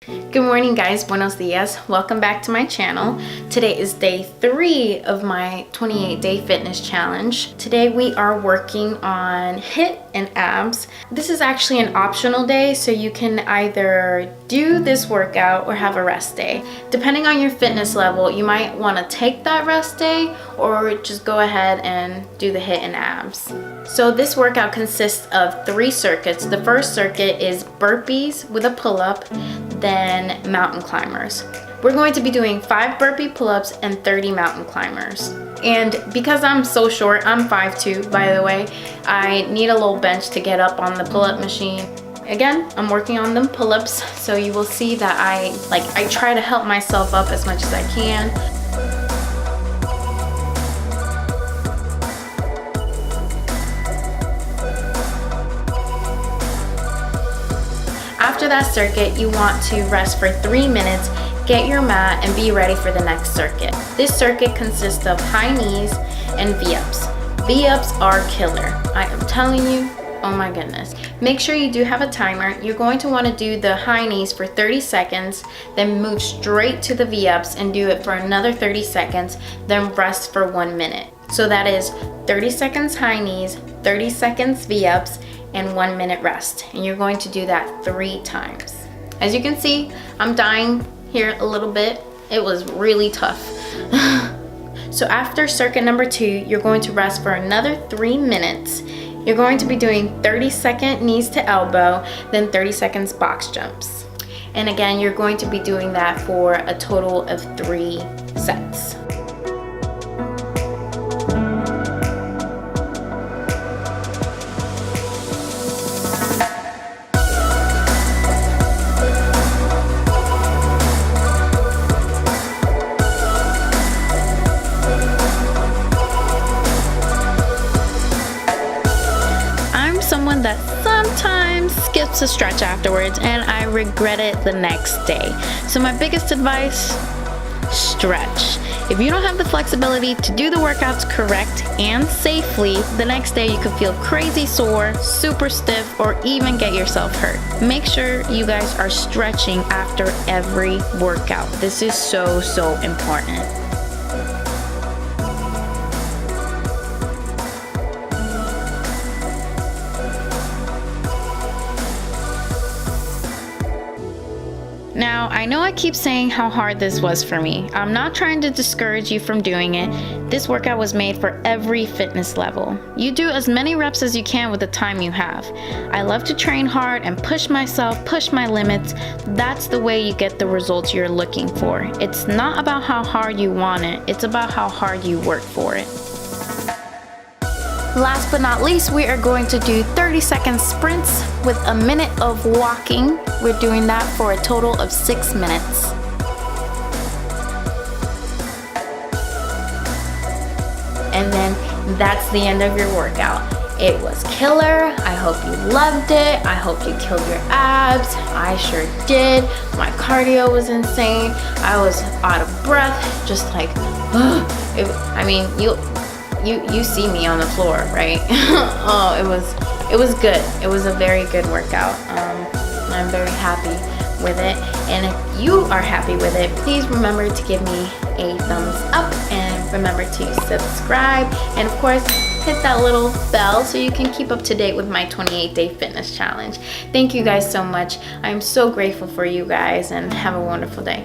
Good morning guys, Buenos Dias. Welcome back to my channel. Today is day 3 of my 28-day fitness challenge. Today we are working on HIIT and abs. This is actually an optional day, so you can either do this workout or have a rest day. Depending on your fitness level, you might want to take that rest day or just go ahead and do the HIIT and abs. So this workout consists of 3 circuits. The first circuit is burpees with a pull-up, then mountain climbers. We're going to be doing 5 burpee pull-ups and 30 mountain climbers. And because I'm so short, I'm 5'2" by the way, I need a little bench to get up on the pull-up machine. Again, I'm working on them pull-ups, so you will see that I try to help myself up as much as I can. After that circuit, you want to rest for 3 minutes, get your mat, and be ready for the next circuit. This circuit consists of high knees and V-ups. V-ups are killer. I am telling you, oh my goodness. Make sure you do have a timer. You're going to want to do the high knees for 30 seconds, then move straight to the V-ups and do it for another 30 seconds, then rest for 1 minute. So that is 30 seconds high knees, 30 seconds V-ups, and 1 minute rest. And you're going to do that 3 times. As you can see, I'm dying here a little bit. It was really tough. So after circuit number 2, you're going to rest for another 3 minutes. You're going to be doing 30-second knees to elbow, then 30 seconds box jumps. And again, you're going to be doing that for a total of 3 sets. Someone that sometimes skips a stretch afterwards, and I regret it the next day. So my biggest advice, stretch. If you don't have the flexibility to do the workouts correct and safely, the next day you could feel crazy sore, super stiff, or even get yourself hurt. Make sure you guys are stretching after every workout. This is so important. Now, I know I keep saying how hard this was for me. I'm not trying to discourage you from doing it. This workout was made for every fitness level. You do as many reps as you can with the time you have. I love to train hard and push myself, push my limits. That's the way you get the results you're looking for. It's not about how hard you want it, it's about how hard you work for it. Last but not least, we are going to do 30-second sprints with a minute of walking. We're doing that for a total of 6 minutes. And then that's the end of your workout. It was killer. I hope you loved it. I hope you killed your abs. I sure did. My cardio was insane. I was out of breath, just like, You see me on the floor, right? Oh, it was good. It was a very good workout. I'm very happy with it. And if you are happy with it, please remember to give me a thumbs up and remember to subscribe. And of course, hit that little bell so you can keep up to date with my 28-day fitness challenge. Thank you guys so much. I'm so grateful for you guys, and have a wonderful day.